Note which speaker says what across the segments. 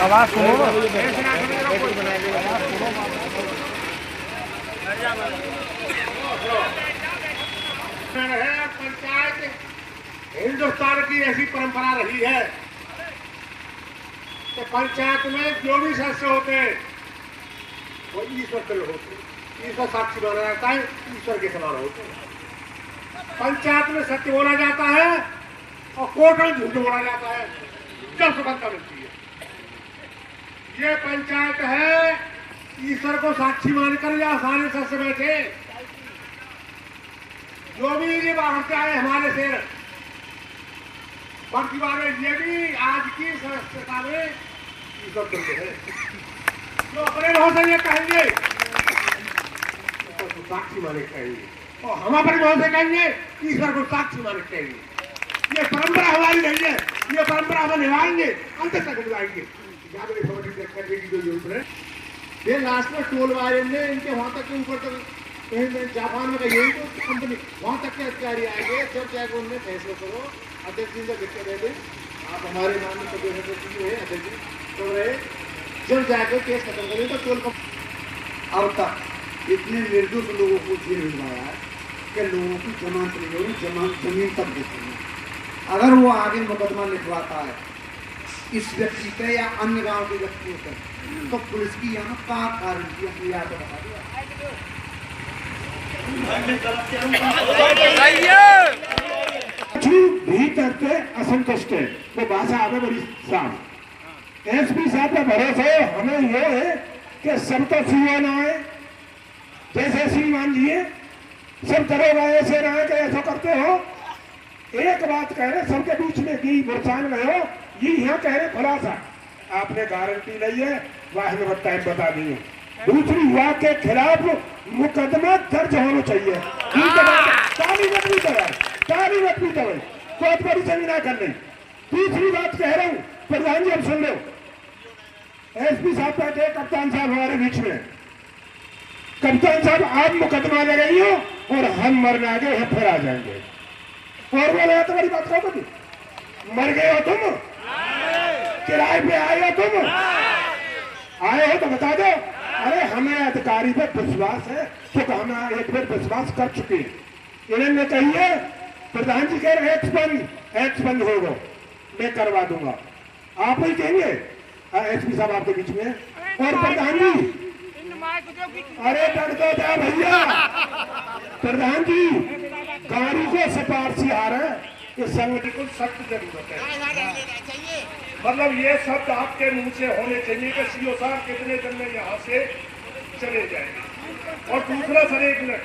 Speaker 1: आवाज सुनो ना।
Speaker 2: पंचायत हिंदुस्तान की ऐसी परंपरा रही है कि पंचायत में जो भी सदस्य होते हैं वो ईश्वर के होते हैं, ईश्वर साक्षी माना जाता है, ईश्वर के समान होते हैं। पंचायत में सत्य बोला जाता है और कोर्ट में झूठ बोला जाता है जब सुगंधता मिलती है। ये पंचायत है ईश्वर को साक्षी मानकर या सारे सदस्य बैठे जो भी ये बाहर से आए हमारे से बाकी बारे ये भी आज की सदस्यता में ईश्वर चलते हैं जो अपने भाव से ये कहेंगे ईश्वर को साक्षी माने कहेंगे और हम अपने भाव से कहेंगे ईश्वर को साक्षी माने कहेंगे। ये परंपरा हमारी नहीं है, ये परंपरा हम निभाएंगे, अंत तक निभाएंगे। ये लास्ट में टोल वाले ने इनके वहां तक के ऊपर तक जापान में यही तो कंपनी वहां तक के अधिकारी आएंगे जब जाकर उनने फैसला करो अध्यक्ष जी का दिक्कत है आप हमारे नाम में तो अध्यक्ष जी तो रहे जब जाकर केस खत्म करें तो टोल कंपनी अब तक इतने निर्दोष लोगों को जेल भिजवाया है कि लोगों की जमानत नहीं होगी, जमीन तक देती है। अगर वो आगे मुकदमा लिखवाता है इस व्यक्ति पे या अन्य गांव के व्यक्तियों पे तो पुलिस की यहाँ का कारण की अपनी याद बता दिया भीतर के असंतुष्ट है वो भाषा आगे बड़ी साफ। एसपी साहब का भरोसा है हमें ये है कि सब तो सीमान आए जैसे श्रीमान जी है सब करोगा ऐसे रहे कि ऐसा करते हो। एक बात कह रहे सबके बीच में की बुरसान में हो ये यहाँ कह रहे खुलासा आपने गारंटी ली है वाहिद टाइम बता दी है। दूसरी युवा के खिलाफ मुकदमा दर्ज होना चाहिए बहुत बड़ी संज्ञा कर ली। तीसरी बात कह रहा हूँ प्रधान जी अब सुन लो एसपी साहब बैठे कप्तान साहब हमारे बीच में कप्तान साहब आप मुकदमा लगाइए और हम मरने आगे फिर आ जाएंगे और बोले तो बड़ी बात कहो बती मर गए हो तुम किराए पे आए हो तुम आए हो तो बता दो। अरे हमें अधिकारी पे विश्वास है तो हम एक बार विश्वास कर चुके हैं। इन्होंने कहिए प्रधान जी कह रहे एक्सपंज होगा मैं करवा दूंगा आप ही कहेंगे एसपी साहब आपके बीच में और प्रधान जी अरे डर दो जा भैया प्रधान जी गाड़ी को सिफारशी आ रहा है कि संगठन को सख्त जरूरत है। मतलब ये शब्द आपके मुंह से होने चाहिए कि सीओ साहब कितने दिन में यहाँ से चले जाएंगे। और दूसरा सर एक मिनट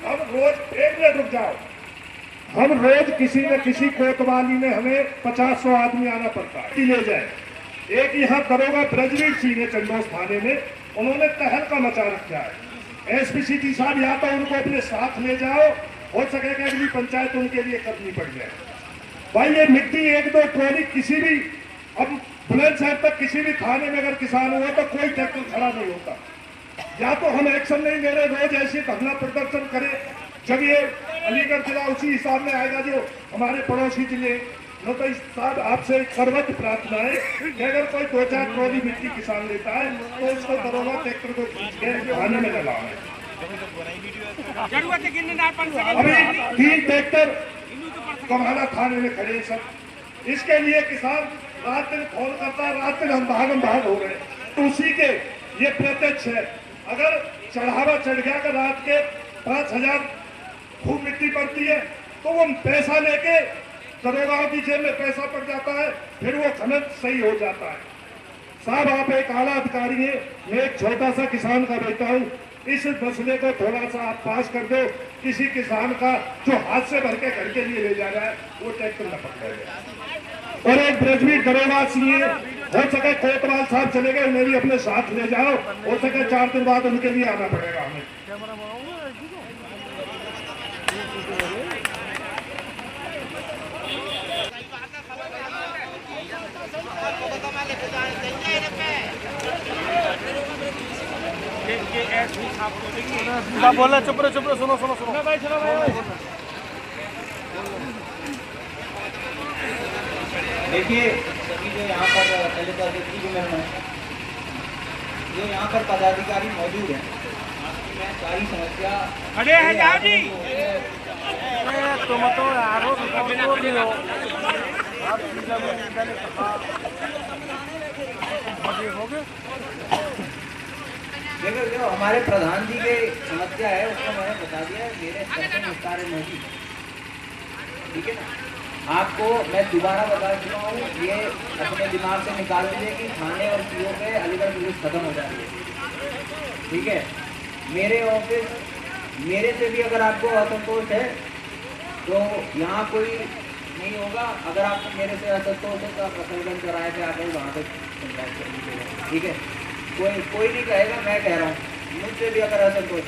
Speaker 2: हम रोज एक मिनट रुक जाओ हम रोज किसी न किसी कोतवाली में हमें 50-100 आदमी आना पड़ता है ले जाए। एक यहाँ दरोगा ब्रजवीर सिंह है चंडोस थाने में उन्होंने तहलका मचा रखा है। एसपी सिटी साहब या तो उनको अपने साथ ले जाओ हो सकेगा अगली पंचायत उनके लिए करनी पड़ जाए। भाई ये मिट्टी एक दो ट्रॉली किसी भी अब बुलंदशहर तक किसी भी थाने में अगर किसान हुआ तो कोई ट्रैक्टर खड़ा नहीं होता। या तो हम एक्शन नहीं ले रहे रोज ऐसे धरना प्रदर्शन करें जब ये अलीगढ़ जिला उसी हिसाब में आएगा जो हमारे पड़ोसी जिले न तो साहब आपसे सर्वत्र प्रार्थना है कि अगर कोई 2-4 ट्रॉली मिट्टी किसान लेता है तो उसको दरोगा ट्रैक्टर को खींच के थाने में लगाओ। अभी 3 ट्रैक्टर कमाना थाने में खड़े सब इसके लिए किसान रात दिन फोन करता है रात दिन हम भाग हो रहे तो उसी के ये प्रत्यक्ष है। अगर चढ़ावा चढ़ गया कि रात के 5,000 खूब मिट्टी पड़ती है तो वो पैसा लेके दरोगाओं की जेब में पैसा पड़ जाता है फिर वो खनन सही हो जाता है। साहब आप एक आला अधिकारी है मैं एक छोटा सा किसान का बेटा हूँ इस मसले को थोड़ा सा आप पास कर दो किसी किसान का जो हाथ से भर के घर के लिए ले जा रहा है वो ट्रैक्टर न पकड़ेगा। और एक ब्रजवीर दरोगा सिंह हो सके कोतवाल साहब चले गए उन्हें भी अपने साथ ले जाओ हो सके 4 दिन बाद उनके लिए आना पड़ेगा हमें।
Speaker 1: बोला चुप रहे सुनो सुनो सुनो
Speaker 3: देखिए जो यहाँ पर दलित अध्यक्ष को मिलना है, जो यहाँ पर पदाधिकारी मौजूद हैं, आपकी मैं सारी समस्या
Speaker 1: खड़े हैं यार जी। तुम तो यार हो
Speaker 3: देखो, जो हमारे प्रधान जी की समस्या है उसको मैंने बता दिया है, मेरे स्तर पर निस्तारण नहीं। ठीक है ना, आपको मैं दोबारा बता चुका हूँ, ये अपने दिमाग से निकाल दीजिए कि थाने और सीओ पे अलीगढ़ पुलिस खत्म हो जाती है। ठीक है, मेरे ऑफिस, मेरे से भी अगर आपको असंतोष है तो यहाँ कोई नहीं होगा। अगर आपको मेरे से असंतोष है तो आप रसलगंज चौराहे पे आकर वहाँ पे पंचायत कर लीजिएगा। ठीक है, कोई नहीं कहेगा, मैं कह रहा हूँ, मुझसे भी अगर असंतोष।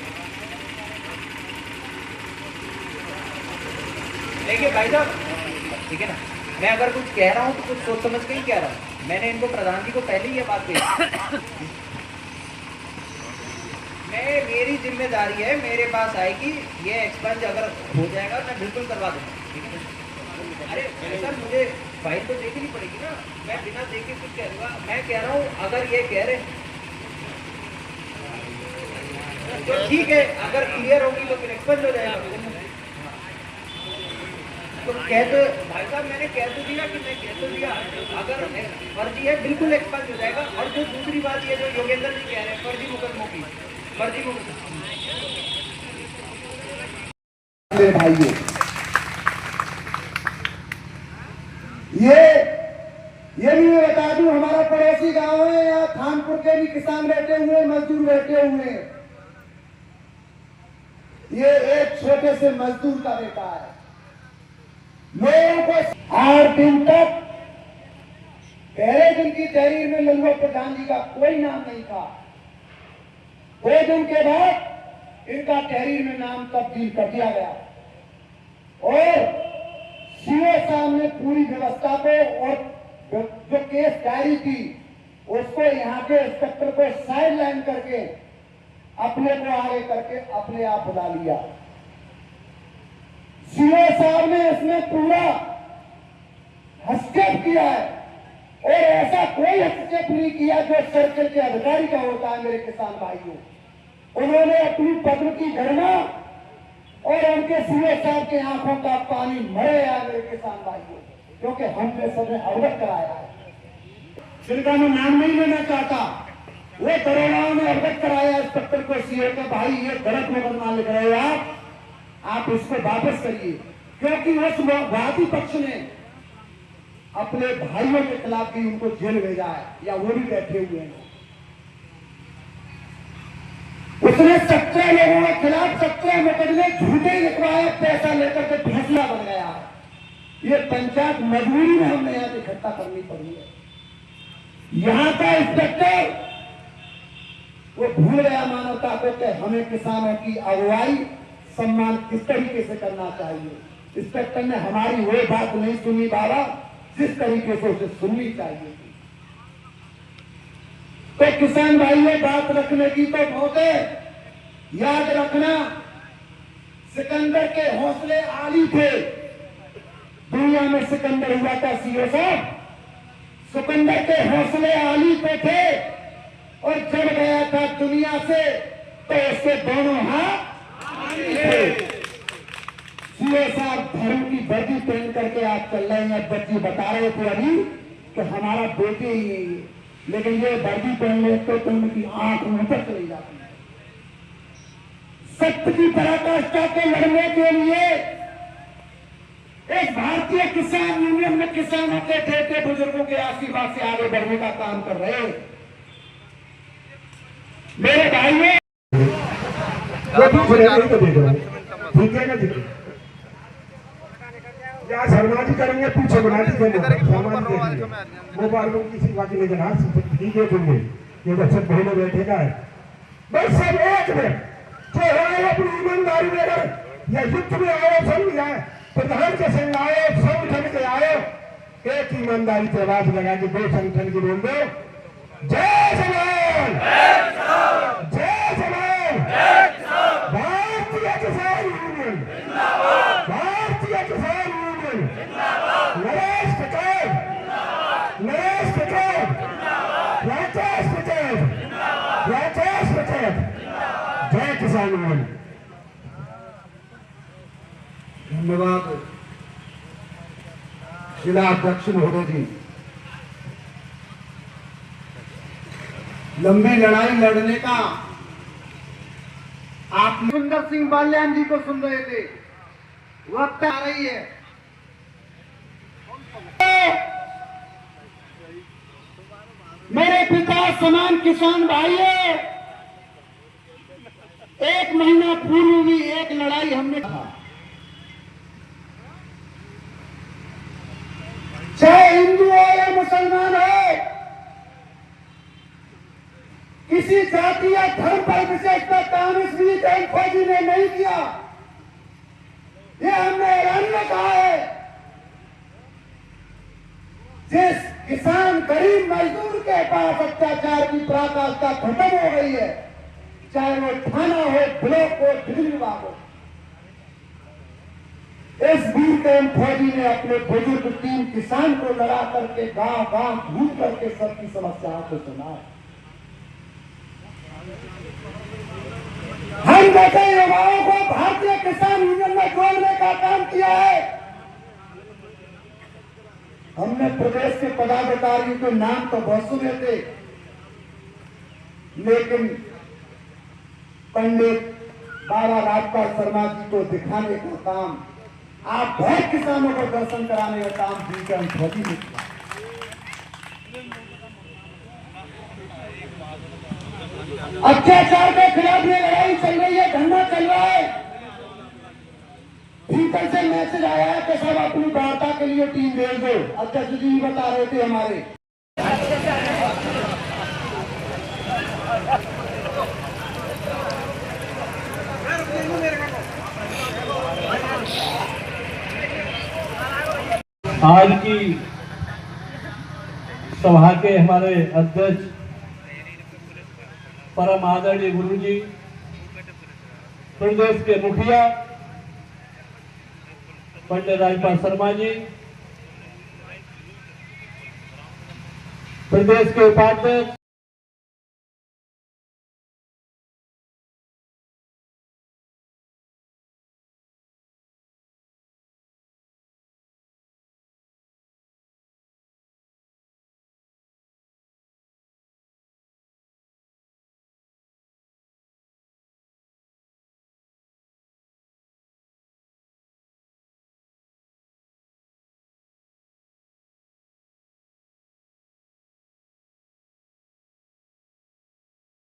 Speaker 3: देखिए भाई साहब, ठीक है ना, मैं अगर कुछ कह रहा हूँ तो कुछ सोच समझ के ही कह रहा हूँ। मैंने इनको प्रधान जी को पहले ही ये बात कही। मेरी जिम्मेदारी है, मेरे पास आएगी, ये एक्सपेंस अगर हो जाएगा मैं बिल्कुल करवा दूंगा। ठीक है, अरे सर मुझे फाइल तो देखनी पड़ेगी ना, मैं बिना देखे कुछ कह दूंगा। मैं कह रहा हूँ अगर ये कह रहे तो ठीक है, अगर क्लियर होगी तो फिर एक्सपेंस हो जाएगा। तो कह तो भाई साहब, मैंने कह तो दिया कि मैं कह तो दिया, अगर फर्जी है बिल्कुल एक्सपेंस हो जाएगा। और जो दूसरी बात ये जो योगेंद्र जी कह रहे हैं फर्जी मुकदमों की, फर्जी
Speaker 2: भाइयों, ये भी मैं बता दूं, हमारा पड़ोसी गांव है, यहाँ थानपुर के भी किसान बैठे हुए, मजदूर बैठे हुए हैं। ये एक छोटे से मजदूर का बेटा है। लोगों को 8 दिन तक, पहले दिन की तहरीर में लल्लू प्रधान जी का कोई नाम नहीं था। 2 दिन के बाद इनका तहरीर में नाम तब्दील कर दिया गया और सीओ साहब ने पूरी व्यवस्था को और जो केस डायरी थी उसको यहाँ के इंस्पेक्टर को साइड लाइन करके अपने को आगे करके अपने आप बुला लिया। सीओ साहब ने इसमें पूरा हस्तक्षेप किया है और ऐसा कोई हस्तक्षेप नहीं किया जो सर्कल के अधिकारी का होता है। मेरे किसान भाइयों, उन्होंने अपनी पद की गणना और उनके सीओ साहब के आंखों का पानी मरे है मेरे किसान भाइयों, क्योंकि हमने सबने अवगत कराया है। जिनका मैं नाम नहीं लेना चाहता, वो दरोगाओं ने अवगत कराया इंस्पेक्टर को, सीओ को, भाई ये गलत मुकदमा लिख रहे हो आप इसको वापस करिए, क्योंकि उस वादी पक्ष ने अपने भाइयों के खिलाफ भी उनको जेल भेजा है या वो भी बैठे हुए हैं। उसने 17 लोगों के खिलाफ 17 मुकदमे झूठे लिखवाए, पैसा लेकर के फैसला बन गया है। ये पंचायत मजबूरी में हमने यहाँ इकट्ठा करनी पड़ी है। यहाँ का इंस्पेक्टर वो भूल गया मानवता को कि हमें किसानों की अगुवाई सम्मान किस तरीके से करना चाहिए। इंस्पेक्टर ने हमारी वो बात नहीं सुनी बाबा जिस तरीके से उसे सुननी चाहिए थी। तो किसान भाइयों, बात रखने की तो बहुत है, याद रखना सिकंदर के हौसले आली थे। दुनिया में सिकंदर हुआ था सीओ साहब, सिकंदर के हौसले आली पे थे और जब गया था दुनिया से तो उसके दोनों हाथ सीओ साहब धर्म की वर्दी पहन करके आप चल रहे हैं। बच्ची बता रहे थे अभी कि हमारा बेटे ही है ये, लेकिन ये वर्दी पहन ले तो उनकी आंख ऊपर चली जाती है। सत्य की पराकाष्ठा के लड़ने के लिए इस भारतीय किसान यूनियन में किसानों के ठेके बुजुर्गों के आशीर्वाद से आगे बढ़ने का काम कर रहे हैं। मेरे भाइयों, ठीक है ना जी, या शर्मा जी करेंगे, पीछे बना दीजिए मोबाइल में किसी बात में जना ठीक है। तुमने ये बच्चे पहले बैठेगा है बस सब एक में जो है अपनी ईमानदारी देकर या युद्ध में आए, संग जाए, प्रधान के संग आए, संगठन के आए, एक ईमानदारी से आवाज लगा के 2 संगठन की बोल दो, जय जवान, जय जवान, भारतीय किसान यूनियन, भारतीय किसान यूनियन, नरेश पटेल, नरेश किसान यूनियन। धन्यवाद जिला अध्यक्ष महोदय जी। लंबी लड़ाई लड़ने का आप सुंदर सिंह बाल्यान जी को सुन रहे थे, वक्त आ रही है। मेरे पिता समान किसान भाइयों, 1 महीना पूर्व भी एक लड़ाई हमने कहा, चाहे हिंदू हो या मुसलमान हो, किसी जाति या धर्म पर विशेषता काम इस मिलिटेंट फौजी ने नहीं किया। ये हमने ऐलान में कहा है, जिस किसान गरीब मजदूर के पास अत्याचार की पराकाष्ठा खत्म हो गई है, चाहे वो थाना हो, ब्लॉक हो, बिजली विभाग हो, इस वीर कैंप फौजी ने अपने बुजुर्ग 3 किसान को लड़ा करके गांव गांव घूम करके सबकी समस्याओं को सुना है। हम जैसे युवाओं को भारतीय किसान यूनियन में जोड़ने का काम किया है। हमने प्रदेश के पदाधिकारियों के नाम तो बहुत सुने थे, लेकिन पंडित बाबा राजपाल शर्मा जी को दिखाने का काम, आप बहुत किसानों को दर्शन कराने का काम वीर कैंप फौजी ने किया। अत्याचार के खिलाफ ये लड़ाई चल रही है, धरना चल रहा है। भीतर से मैसेज आया है कि सब अपनी वार्ता के लिए टीम भेज दो। अध्यक्ष जी बता रहे थे हमारे।
Speaker 4: आज की सभा के हमारे अध्यक्ष परम आदरणीय गुरु जी, प्रदेश के मुखिया पंडित राजपाल शर्मा जी, प्रदेश के उपाध्यक्ष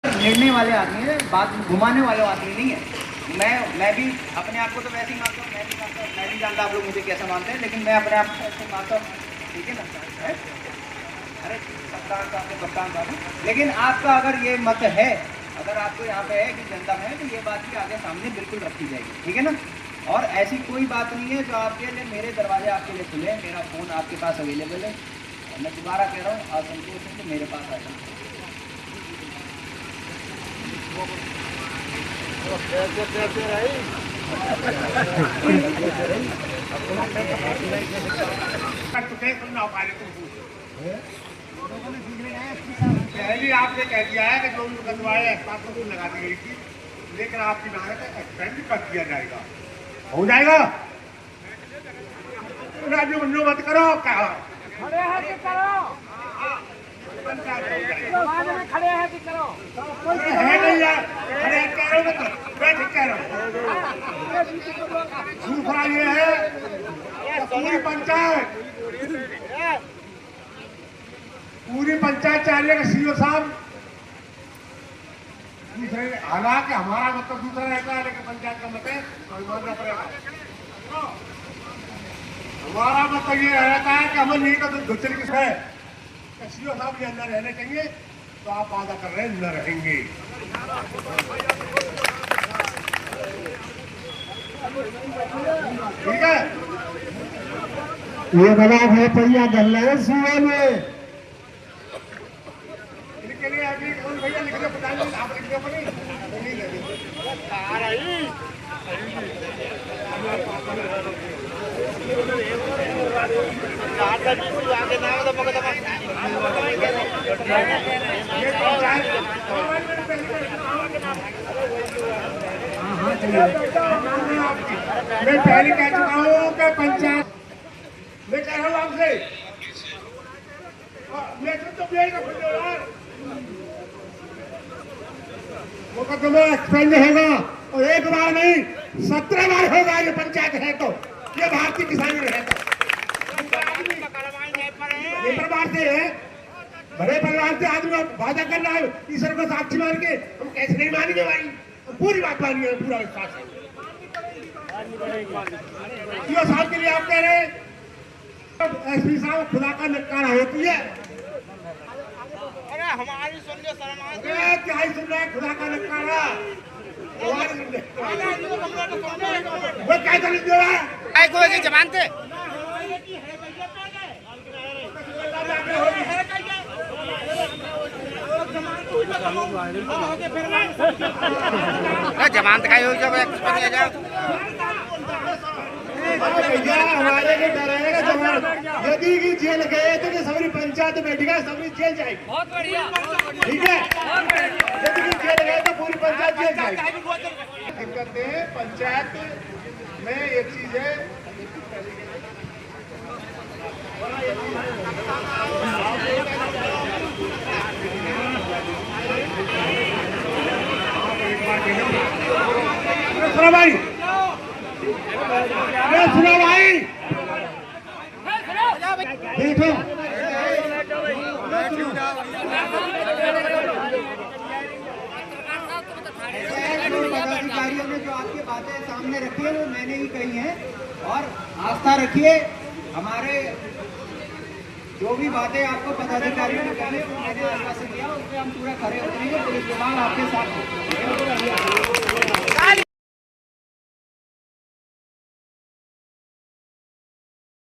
Speaker 3: निर्णय वाले आदमी है, बात घुमाने वाले आदमी नहीं है। मैं भी अपने आप को तो वैसे ही मानता हूँ, मैं नहीं जानता आप लोग मुझे कैसे मानते हैं, लेकिन मैं अपने आप को ऐसे मानता हूँ, ठीक है ना। अरे कप्तान साहब ने कप्तान साहब, लेकिन आपका अगर ये मत है, अगर आपको यहाँ पे है कि जनता में है, तो ये बात भी आगे सामने बिल्कुल रखी जाएगी, ठीक है ना। और ऐसी कोई बात नहीं है जो आपके लिए, मेरे दरवाजे आपके लिए खुले हैं, मेरा फ़ोन आपके पास अवेलेबल है। और मैं दोबारा कह रहा हूँ, असंतोष है तो मेरे पास आ जाए।
Speaker 2: पहले आपने कह दिया है कि जो मुकदमाएं एहसास को लगा दी गई थी, लेकिन आपकी मांग है कि एक्सटेंड कर दिया जाएगा। हो जाएगा? राजू मंजू मत करो, क्या खड़े हैं कि करो, समाज में खड़े हैं कि करो, है नहीं यार, खड़े कह रहे हो तो बैठ कह रहे हो। दूसरा ये है, पूरी पंचायत चाह रही है कि सीओ साहब, हालांकि हमारा मतलब दूसरा रहता है, लेकिन पंचायत का मत है तो मानना पड़ेगा। हमारा मतलब ये रहता है कि हमें नहीं तो दूसरे किस है, सीओ साहब ये अंदर रहने चाहिए, तो आप वादा कर रहे हैं न रहेंगे। ठीक है, ये बड़ा भैया गल है सीओ में, इनके लिए अभी कौन भैया लिख दे, पता नहीं आप लिख दे पड़ी नहीं लगे। मैं पहले कह चुका हूँ कि पंचायत मैं कह रहा हूँ आपसे मुकदमा एक्सपेंड होगा और एक बार नहीं 17 बार होगा। ये पंचायत है तो ये भारतीय किसानी है तो ये परिवार से है, बड़े परिवार से आदमी वादा कर रहा है ईश्वर को साक्षी मान के हम कैसे नहीं मानेंगे भाई, हम पूरी बात मानेंगे, पूरा विश्वास है। क्यों साल के लिए आप कह रहे एसपी साहब खुदा का नकारा होती है। अरे हमारी सुनने क्या ही सुन रहा है खुदा का नकारा, वो क्या चल रहा है जबान से
Speaker 5: जमानत का जब एक्सपायर जाओ
Speaker 2: हमारे को डराएगा जमानत। यदि की जेल गए तो सबरी पंचायत बैठेगा, सबरी जेल जाएगी। बहुत बढ़िया, ठीक है। यदि की जेल गए तो पूरी पंचायत जेल जाएगी। दिक्कत है पंचायत में एक चीज है, सुना भाई, सुना भाई, देखो
Speaker 6: पदाधिकारियों ने जो आपकी बातें सामने रखी है वो मैंने ही कही है, और आस्था रखिए हमारे जो भी बातें आपको पदाधिकारियों ने कही वो मैंने आश्वासन दिया, उस पर हम पूरा खरे उतरेंगे। पुलिस विभाग आपके साथ है।